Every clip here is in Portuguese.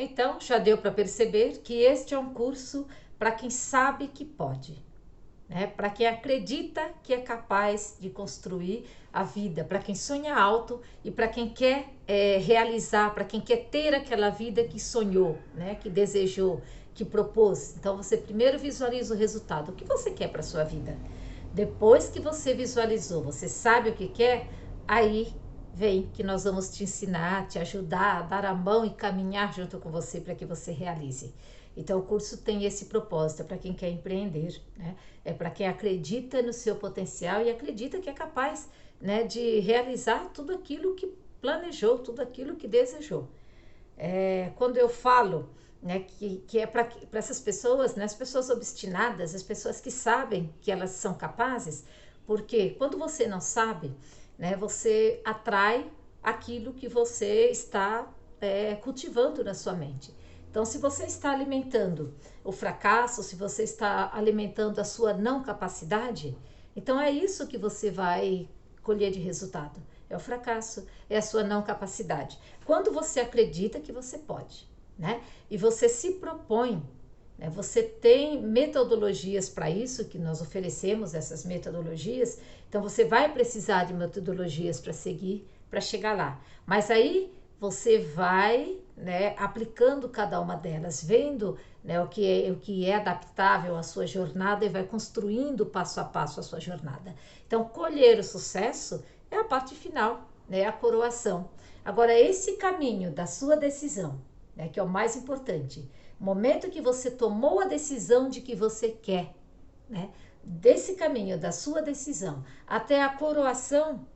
Então, já deu para perceber que este é um curso para quem sabe que pode, né? Para quem acredita que é capaz de construir a vida, para quem sonha alto e para quem quer realizar, para quem quer ter aquela vida que sonhou, né? Que desejou, que propôs. Então, você primeiro visualiza o resultado. O que você quer para a sua vida? Depois que você visualizou, você sabe o que quer, aí vem que nós vamos te ensinar, te ajudar, dar a mão e caminhar junto com você para que você realize. Então, o curso tem esse propósito, é para quem quer empreender, né? É para quem acredita no seu potencial e acredita que é capaz, né, de realizar tudo aquilo que planejou, tudo aquilo que desejou. Quando eu falo, né, que é para essas pessoas, né, as pessoas obstinadas, as pessoas que sabem que elas são capazes, porque quando você não sabe, né, você atrai aquilo que você está cultivando na sua mente. Então, se você está alimentando o fracasso, se você está alimentando a sua não capacidade, então é isso que você vai colher de resultado. É o fracasso, é a sua não capacidade. Quando você acredita que você pode, né? E você se propõe, né? Você tem metodologias para isso, que nós oferecemos essas metodologias. Então você vai precisar de metodologias para seguir, para chegar lá. Mas aí você vai, né, aplicando cada uma delas, vendo, né, o que é adaptável à sua jornada e vai construindo passo a passo a sua jornada. Então, colher o sucesso é a parte final, né, a coroação. Agora, esse caminho da sua decisão, né, que é o mais importante, o momento que você tomou a decisão de que você quer, né, desse caminho da sua decisão até a coroação,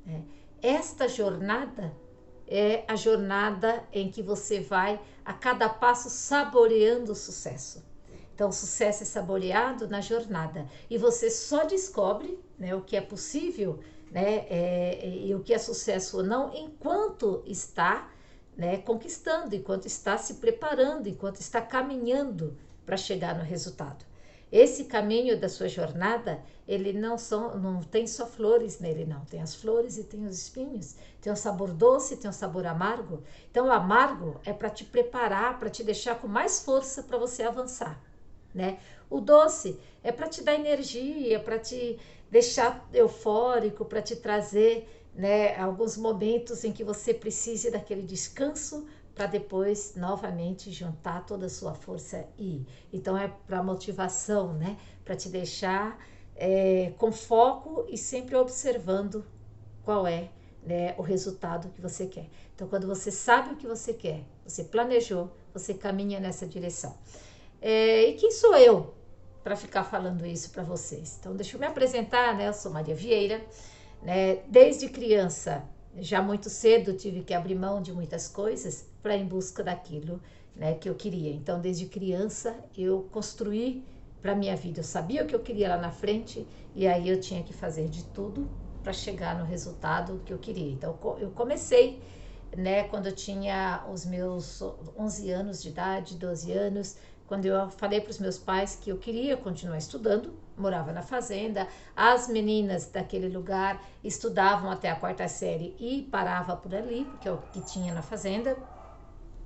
né, esta jornada é a jornada em que você vai a cada passo saboreando o sucesso. Então, o sucesso é saboreado na jornada e você só descobre, né, o que é possível, né, e o que é sucesso ou não enquanto está, né, conquistando, enquanto está se preparando, enquanto está caminhando para chegar no resultado. Esse caminho da sua jornada, ele não tem só flores nele, não. Tem as flores e tem os espinhos. Tem o sabor doce, tem o sabor amargo. Então, o amargo é para te preparar, para te deixar com mais força para você avançar, né? O doce é para te dar energia, para te deixar eufórico, para te trazer, né, alguns momentos em que você precise daquele descanso para depois novamente juntar toda a sua força e ir. Então é para motivação, né? Para te deixar com foco e sempre observando qual é, né, o resultado que você quer. Então, quando você sabe o que você quer, você planejou, você caminha nessa direção. E quem sou eu para ficar falando isso para vocês? Então, deixa eu me apresentar, né? Eu sou Maria Vieira, né? Desde criança, já muito cedo, tive que abrir mão de muitas coisas para ir em busca daquilo, né, que eu queria. Então, desde criança, eu construí para minha vida. Eu sabia o que eu queria lá na frente e aí eu tinha que fazer de tudo para chegar no resultado que eu queria. Então, eu comecei, né, quando eu tinha os meus 11 anos de idade, 12 anos, quando eu falei para os meus pais que eu queria continuar estudando, morava na fazenda, as meninas daquele lugar estudavam até a quarta série e parava por ali, porque é o que tinha na fazenda,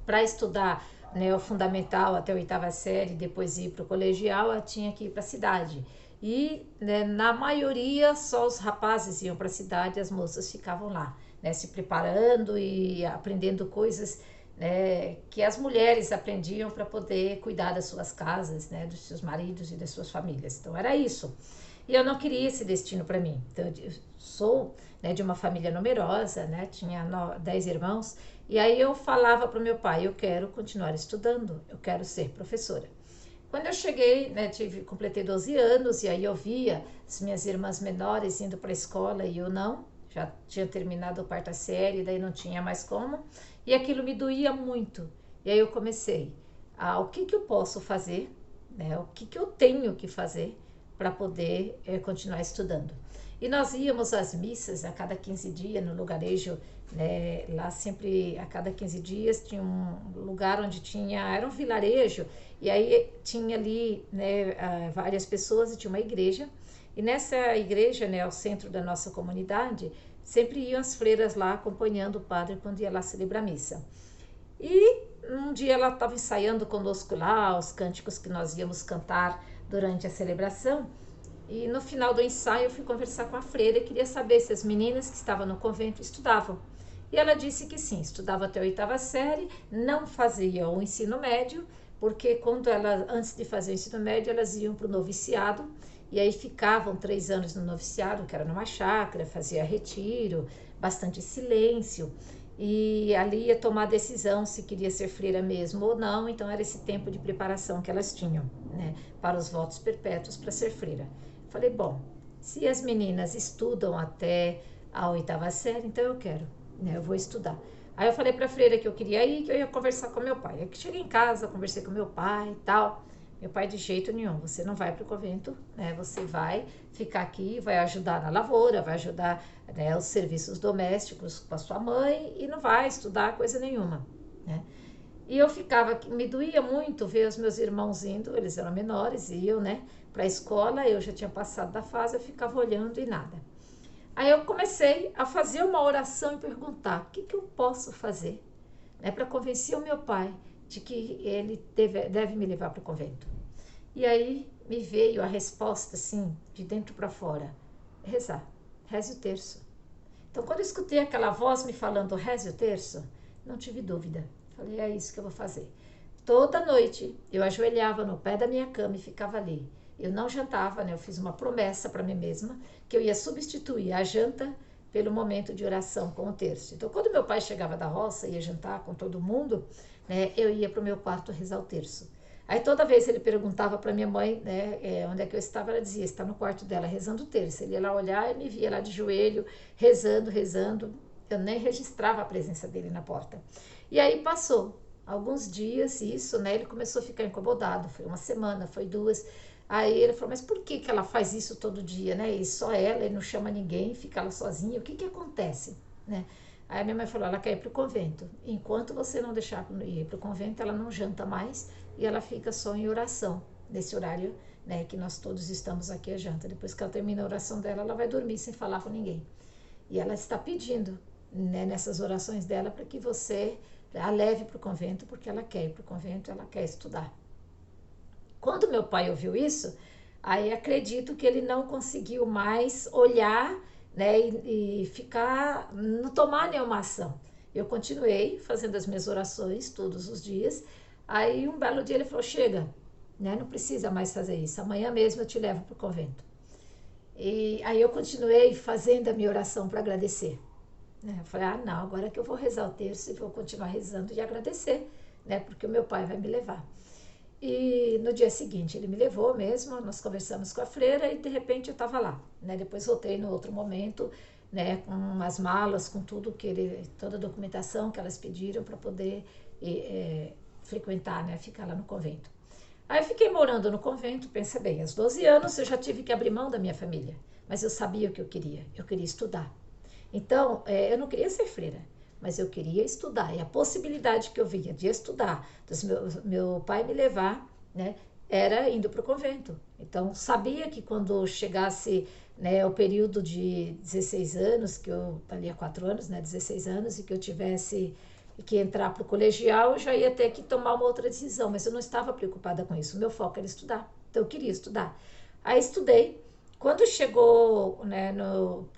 para estudar, né, o fundamental até a oitava série, depois ir para o colegial, eu tinha que ir para a cidade. E, né, na maioria só os rapazes iam para a cidade, as moças ficavam lá, né, se preparando e aprendendo coisas, né, que as mulheres aprendiam para poder cuidar das suas casas, né, dos seus maridos e das suas famílias. Então era isso. E eu não queria esse destino para mim. Então eu sou, né, de uma família numerosa, né, tinha 10 irmãos, e aí eu falava para o meu pai, eu quero continuar estudando, eu quero ser professora. Quando eu cheguei, né, completei 12 anos, e aí eu via as minhas irmãs menores indo para a escola e eu não, já tinha terminado a quarta série, daí não tinha mais como, e aquilo me doía muito. E aí eu comecei, o que eu posso fazer, né, o que eu tenho que fazer para poder continuar estudando. E nós íamos às missas a cada 15 dias no lugarejo, né, lá sempre a cada 15 dias tinha um lugar onde era um vilarejo, e aí tinha ali, né, várias pessoas e tinha uma igreja, e nessa igreja, né, ao centro da nossa comunidade, sempre iam as freiras lá acompanhando o padre quando ia lá celebrar a missa. E Um dia ela estava ensaiando conosco lá os cânticos que nós íamos cantar durante a celebração. E no final do ensaio eu fui conversar com a freira e queria saber se as meninas que estavam no convento estudavam. E ela disse que sim, estudava até a 8ª série, não fazia o ensino médio, porque antes de fazer o ensino médio, elas iam para o noviciado, e aí ficavam 3 anos no noviciado, que era numa chácara, fazia retiro, bastante silêncio, e ali ia tomar a decisão se queria ser freira mesmo ou não, então era esse tempo de preparação que elas tinham, né, para os votos perpétuos para ser freira. Falei, bom, se as meninas estudam até a 8ª série, então eu quero, né, eu vou estudar. Aí eu falei para a freira que eu queria ir, que eu ia conversar com meu pai. Aí que cheguei em casa, conversei com meu pai e tal. Meu pai, de jeito nenhum, você não vai para o convento, né? Você vai ficar aqui, vai ajudar na lavoura, vai ajudar, né, os serviços domésticos com a sua mãe e não vai estudar coisa nenhuma, né? E eu ficava, me doía muito ver os meus irmãos indo, eles eram menores, iam, né, para a escola, eu já tinha passado da fase, eu ficava olhando e nada. Aí eu comecei a fazer uma oração e perguntar, o que eu posso fazer, né, para convencer o meu pai de que ele deve me levar para o convento. E aí me veio a resposta, assim, de dentro para fora, rezar, reze o terço. Então, quando eu escutei aquela voz me falando, reze o terço, não tive dúvida. Falei, é isso que eu vou fazer. Toda noite eu ajoelhava no pé da minha cama e ficava ali. Eu não jantava, né? Eu fiz uma promessa para mim mesma que eu ia substituir a janta pelo momento de oração com o terço. Então, quando meu pai chegava da roça, ia jantar com todo mundo, né? Eu ia para o meu quarto rezar o terço. Aí toda vez ele perguntava para minha mãe, né, onde é que eu estava, ela dizia, está no quarto dela rezando o terço. Ele ia lá olhar e me via lá de joelho, rezando. Eu nem registrava a presença dele na porta. E aí passou alguns dias isso, né, ele começou a ficar incomodado, foi uma semana, foi 2. Aí ele falou, mas por que ela faz isso todo dia, né, e só ela, e não chama ninguém, fica ela sozinha, o que acontece, né? Aí minha mãe falou, ela quer ir para o convento. Enquanto você não deixar ir para o convento, ela não janta mais e ela fica só em oração, nesse horário, né, que nós todos estamos aqui a janta. Depois que ela termina a oração dela, ela vai dormir sem falar com ninguém. E ela está pedindo, né, nessas orações dela para que você a leve para o convento, porque ela quer ir para o convento, ela quer estudar. Quando meu pai ouviu isso, aí acredito que ele não conseguiu mais olhar, né, e ficar, não tomar nenhuma ação. Eu continuei fazendo as minhas orações todos os dias. Aí um belo dia ele falou, chega, né, não precisa mais fazer isso, amanhã mesmo eu te levo para o convento. E aí eu continuei fazendo a minha oração para agradecer. Né? Eu falei, não, agora que eu vou rezar o terço e vou continuar rezando e agradecer, né, porque o meu pai vai me levar. E no dia seguinte ele me levou mesmo, nós conversamos com a freira e de repente eu estava lá, né? Depois voltei no outro momento, né, com as malas, com tudo toda a documentação que elas pediram para poder frequentar, né, ficar lá no convento. Aí fiquei morando no convento, pensa bem, aos 12 anos eu já tive que abrir mão da minha família, mas eu sabia o que eu queria estudar. Então, eu não queria ser freira, mas eu queria estudar. E a possibilidade que eu via de estudar, meu pai me levar, né, era indo para o convento. Então, sabia que quando chegasse, né, o período de 16 anos, que eu ali há 4 anos, né, 16 anos, e que eu tivesse que entrar para o colegial, eu já ia ter que tomar uma outra decisão, mas eu não estava preocupada com isso. O meu foco era estudar. Então, eu queria estudar. Aí, estudei. Quando chegou, né,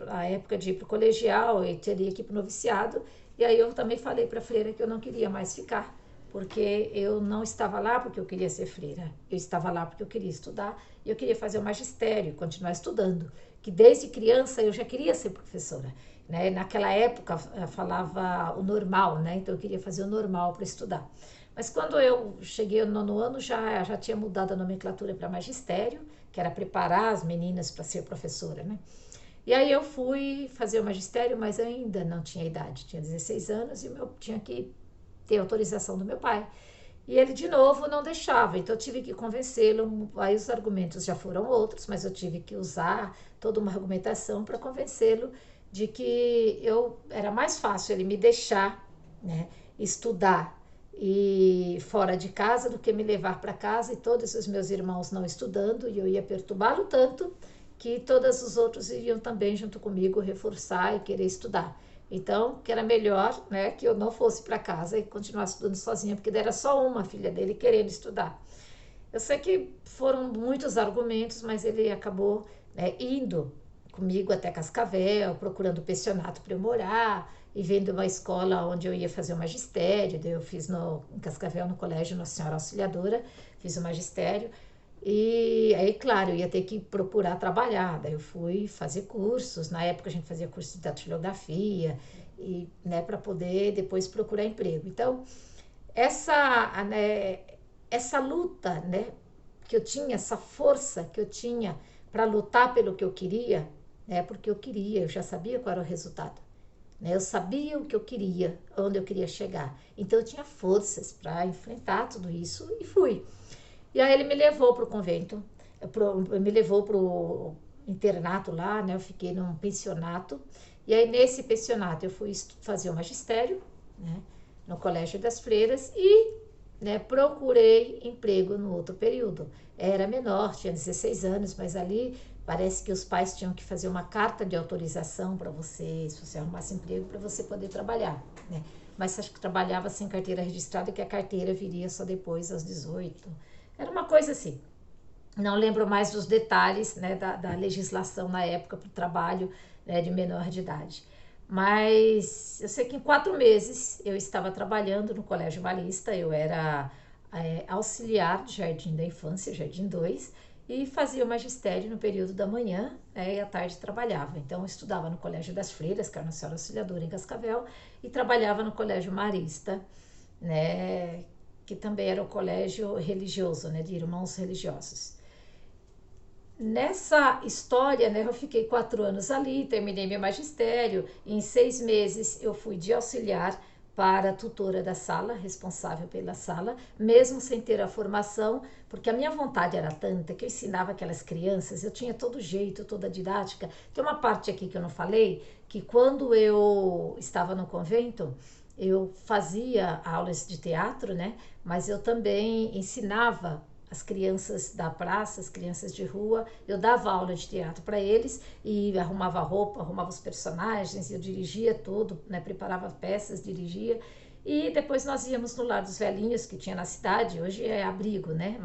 a época de ir para o colegial, eu teria que ir para o noviciado, e aí eu também falei para a freira que eu não queria mais ficar, porque eu não estava lá porque eu queria ser freira, eu estava lá porque eu queria estudar, e eu queria fazer o magistério, continuar estudando, que desde criança eu já queria ser professora. Né? Naquela época falava o normal, né? Então eu queria fazer o normal para estudar. Mas quando eu cheguei no 9º ano, já tinha mudado a nomenclatura para magistério, que era preparar as meninas para ser professora, né? E aí eu fui fazer o magistério, mas ainda não tinha idade, tinha 16 anos e tinha que ter autorização do meu pai. E ele, de novo, não deixava, então eu tive que convencê-lo. Aí os argumentos já foram outros, mas eu tive que usar toda uma argumentação para convencê-lo de que era mais fácil ele me deixar, né, estudar e fora de casa do que me levar para casa e todos os meus irmãos não estudando, e eu ia perturbá-lo tanto que todos os outros iriam também junto comigo reforçar e querer estudar. Então, que era melhor, né, que eu não fosse para casa e continuasse estudando sozinha, porque era só uma filha dele querendo estudar. Eu sei que foram muitos argumentos, mas ele acabou, né, indo comigo até Cascavel, procurando pensionato para eu morar e vendo uma escola onde eu ia fazer o magistério. Daí eu fiz em Cascavel, no colégio Nossa Senhora Auxiliadora, fiz o magistério. E aí, claro, eu ia ter que procurar trabalhar. Daí eu fui fazer cursos. Na época a gente fazia curso de datilografia e, né, para poder depois procurar emprego. Então, né, essa luta, né, que eu tinha, essa força que eu tinha para lutar pelo que eu queria, né, porque eu já sabia qual era o resultado. Né, eu sabia o que eu queria, onde eu queria chegar. Então eu tinha forças para enfrentar tudo isso e fui. E aí ele me levou para o convento, me levou para o internato lá, né? Eu fiquei num pensionato. E aí nesse pensionato eu fui fazer o magistério, né? No Colégio das Freiras e, né, procurei emprego no outro período. Era menor, tinha 16 anos, mas ali parece que os pais tinham que fazer uma carta de autorização para você, se você arrumasse emprego, para você poder trabalhar, né? Mas acho que trabalhava sem carteira registrada, que a carteira viria só depois, aos 18. Era uma coisa assim. Não lembro mais dos detalhes, né, da legislação na época para o trabalho, né, de menor de idade. Mas eu sei que em 4 meses eu estava trabalhando no Colégio Marista, eu era auxiliar de Jardim da Infância, Jardim 2, e fazia o magistério no período da manhã, né, e à tarde trabalhava. Então eu estudava no Colégio das Freiras, que era uma senhora auxiliadora em Cascavel, e trabalhava no Colégio Marista, né, que também era o colégio religioso, né, de irmãos religiosos. Nessa história, né, eu fiquei 4 anos ali, terminei meu magistério, e em 6 meses eu fui de auxiliar para a tutora da sala, responsável pela sala, mesmo sem ter a formação, porque a minha vontade era tanta que eu ensinava aquelas crianças, eu tinha todo jeito, toda a didática. Tem uma parte aqui que eu não falei, que quando eu estava no convento, eu fazia aulas de teatro, né? Mas eu também ensinava as crianças da praça, as crianças de rua, eu dava aula de teatro para eles e arrumava roupa, arrumava os personagens, eu dirigia tudo, né? Preparava peças, dirigia. E depois nós íamos no Lar dos Velhinhos, que tinha na cidade, hoje é abrigo, né,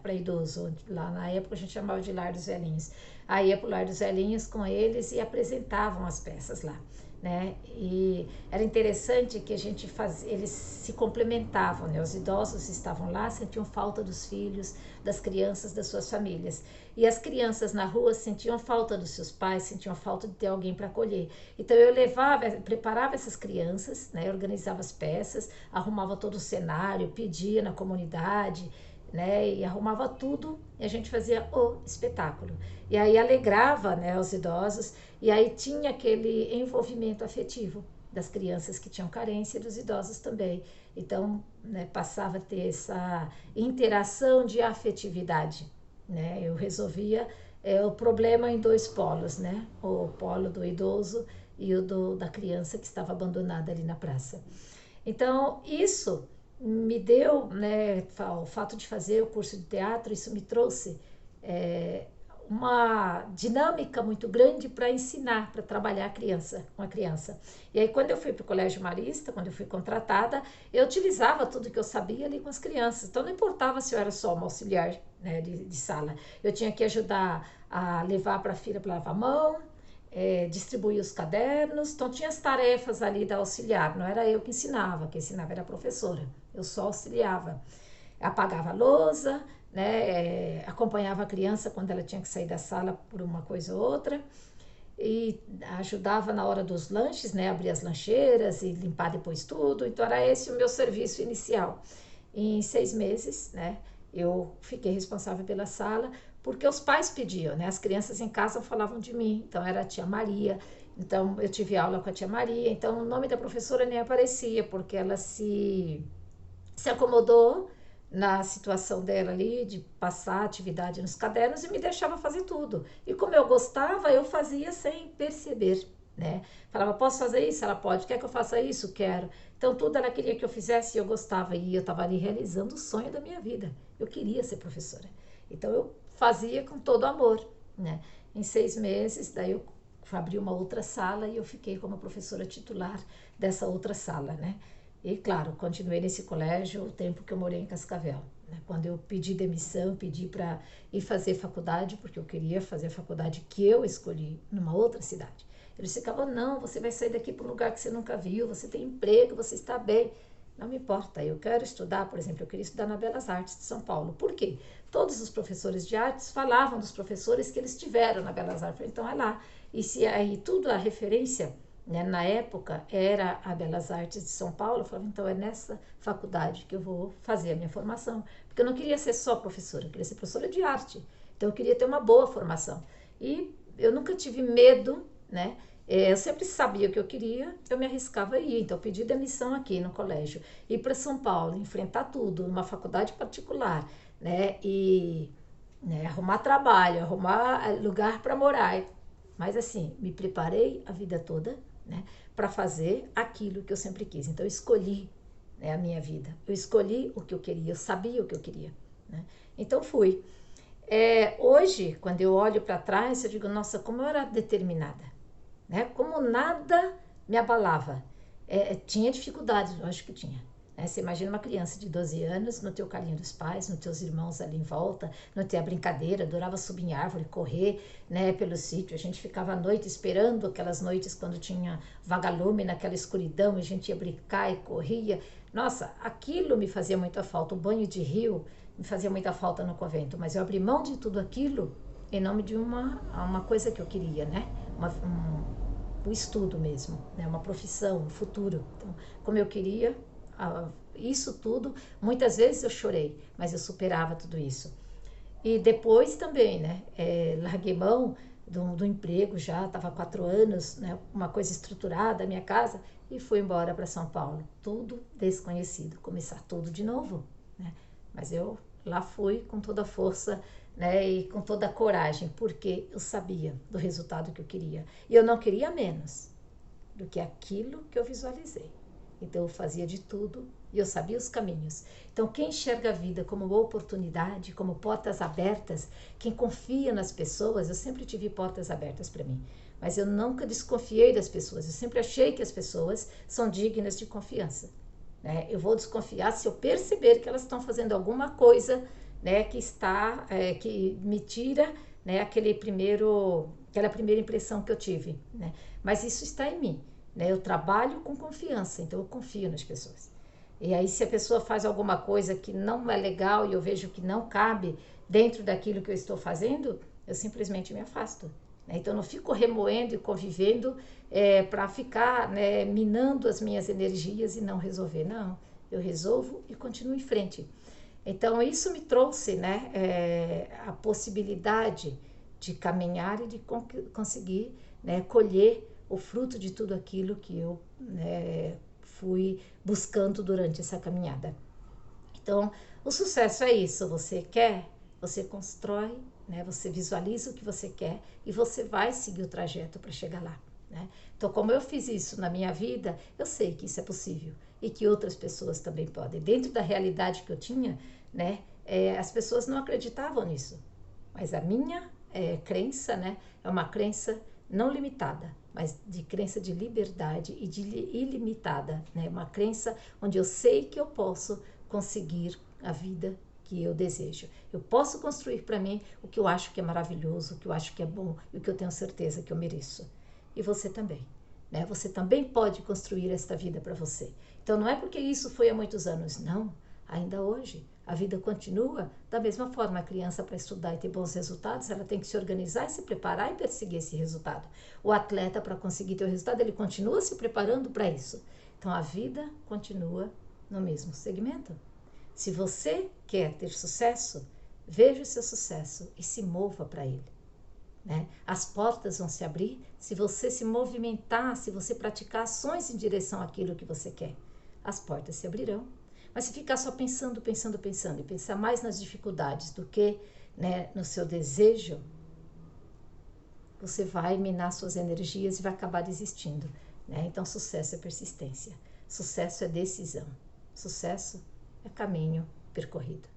para idoso. Lá na época a gente chamava de Lar dos Velhinhos. Aí ia para o Lar dos Velhinhos com eles e apresentavam as peças lá. Né? E era interessante que eles se complementavam, né? Os idosos estavam lá, sentiam falta dos filhos, das crianças, das suas famílias. E as crianças na rua sentiam falta dos seus pais, sentiam falta de ter alguém para acolher. Então eu preparava essas crianças, né? Organizava as peças, arrumava todo o cenário, pedia na comunidade, né? E arrumava tudo e a gente fazia o espetáculo. E aí alegrava, né, os idosos, e aí tinha aquele envolvimento afetivo das crianças que tinham carência e dos idosos também. Então, né, passava a ter essa interação de afetividade, né? Eu resolvia o problema em 2 polos, né? O polo do idoso e da criança que estava abandonada ali na praça. Então, isso me deu, né, o fato de fazer o curso de teatro, isso me trouxe uma dinâmica muito grande para ensinar, para trabalhar com a criança. E aí, quando eu fui para o Colégio Marista, quando eu fui contratada, eu utilizava tudo que eu sabia ali com as crianças. Então, não importava se eu era só uma auxiliar, né, de sala. Eu tinha que ajudar a levar para a filha para lavar a mão, distribuir os cadernos. Então, tinha as tarefas ali da auxiliar. Não era eu que ensinava, quem ensinava era a professora. Eu só auxiliava. Apagava a lousa, né, acompanhava a criança quando ela tinha que sair da sala por uma coisa ou outra e ajudava na hora dos lanches, né, abrir as lancheiras e limpar depois tudo. Então era esse o meu serviço inicial. Em 6 meses, né, eu fiquei responsável pela sala porque os pais pediam, né, as crianças em casa falavam de mim, então era a tia Maria. Então eu tive aula com a tia Maria, então o nome da professora nem aparecia porque ela se acomodou na situação dela ali, de passar atividade nos cadernos e me deixava fazer tudo. E como eu gostava, eu fazia sem perceber, né? Falava, posso fazer isso? Ela pode. Quer que eu faça isso? Quero. Então tudo ela queria que eu fizesse e eu gostava. E eu estava ali realizando o sonho da minha vida. Eu queria ser professora. Então eu fazia com todo amor, né? Em 6 meses, daí eu abriu uma outra sala e eu fiquei como professora titular dessa outra sala, né? E claro, continuei nesse colégio o tempo que eu morei em Cascavel, né? Quando eu pedi demissão, pedi para ir fazer faculdade, porque eu queria fazer a faculdade que eu escolhi numa outra cidade. Eles ficavam, não, você vai sair daqui para um lugar que você nunca viu, você tem emprego, você está bem. Não me importa, eu quero estudar, por exemplo, eu queria estudar na Belas Artes de São Paulo. Por quê? Todos os professores de artes falavam dos professores que eles tiveram na Belas Artes. Então é lá. E se aí tudo a referência, né, na época era a Belas Artes de São Paulo, eu falava, então é nessa faculdade que eu vou fazer a minha formação. Porque eu não queria ser só professora, eu queria ser professora de arte. Então eu queria ter uma boa formação. E eu nunca tive medo, né? Eu sempre sabia o que eu queria, eu me arriscava a ir. Então, eu pedi demissão aqui no colégio, ir para São Paulo, enfrentar tudo, numa faculdade particular, né? E né, arrumar trabalho, arrumar lugar para morar. Mas, assim, me preparei a vida toda, né, para fazer aquilo que eu sempre quis. Então, eu escolhi, né, a minha vida. Eu escolhi o que eu queria, eu sabia o que eu queria, né? Então, fui. Hoje, quando eu olho para trás, eu digo, nossa, como eu era determinada. Né? Como nada me abalava. Tinha dificuldades, lógico que tinha. Né? Você imagina uma criança de 12 anos, no teu carinho dos pais, nos teus irmãos ali em volta, não ter a brincadeira, adorava subir em árvore, correr, né, pelo sítio. A gente ficava à noite esperando aquelas noites quando tinha vagalume naquela escuridão, e a gente ia brincar e corria. Nossa, aquilo me fazia muita falta. O banho de rio me fazia muita falta no convento, mas eu abri mão de tudo aquilo em nome de uma coisa que eu queria, né? O estudo mesmo, né? Uma profissão, um futuro. Então, como eu queria, isso tudo, muitas vezes eu chorei, mas eu superava tudo isso. E depois também, né? Larguei mão do emprego já, estava há 4 anos, né? Uma coisa estruturada, a minha casa, e fui embora para São Paulo. Tudo desconhecido, começar tudo de novo, né? Mas eu lá fui com toda a força, né, e com toda a coragem, porque eu sabia do resultado que eu queria. E eu não queria menos do que aquilo que eu visualizei. Então eu fazia de tudo e eu sabia os caminhos. Então quem enxerga a vida como uma oportunidade, como portas abertas, quem confia nas pessoas, eu sempre tive portas abertas para mim. Mas eu nunca desconfiei das pessoas, eu sempre achei que as pessoas são dignas de confiança. Né? Eu vou desconfiar se eu perceber que elas estão fazendo alguma coisa, né, que me tira, né, aquela primeira impressão que eu tive, né? Mas isso está em mim, né? Eu trabalho com confiança, então eu confio nas pessoas. E aí se a pessoa faz alguma coisa que não é legal e eu vejo que não cabe dentro daquilo que eu estou fazendo, eu simplesmente me afasto. Né? Então eu não fico remoendo e convivendo para ficar, né, minando as minhas energias e não resolver. Não, eu resolvo e continuo em frente. Então, isso me trouxe, né, a possibilidade de caminhar e de conseguir, né, colher o fruto de tudo aquilo que eu, né, fui buscando durante essa caminhada. Então, o sucesso é isso. Você quer, você constrói, né, você visualiza o que você quer e você vai seguir o trajeto para chegar lá. Né? Então, como eu fiz isso na minha vida, eu sei que isso é possível e que outras pessoas também podem. Dentro da realidade que eu tinha, né, as pessoas não acreditavam nisso, mas a minha crença, né, é uma crença não limitada, mas de crença de liberdade e de ilimitada, né, uma crença onde eu sei que eu posso conseguir a vida que eu desejo. Eu posso construir para mim o que eu acho que é maravilhoso, o que eu acho que é bom e o que eu tenho certeza que eu mereço. E você também, né? Você também pode construir esta vida para você. Então não é porque isso foi há muitos anos, não. Ainda hoje, a vida continua da mesma forma. A criança, para estudar e ter bons resultados, ela tem que se organizar e se preparar e perseguir esse resultado. O atleta, para conseguir ter o resultado, ele continua se preparando para isso. Então a vida continua no mesmo segmento. Se você quer ter sucesso, veja o seu sucesso e se mova para ele. Né? As portas vão se abrir se você se movimentar, se você praticar ações em direção àquilo que você quer. As portas se abrirão. Mas se ficar só pensando e pensar mais nas dificuldades do que, né, no seu desejo, você vai minar suas energias e vai acabar desistindo. Né? Então, sucesso é persistência. Sucesso é decisão. Sucesso é caminho percorrido.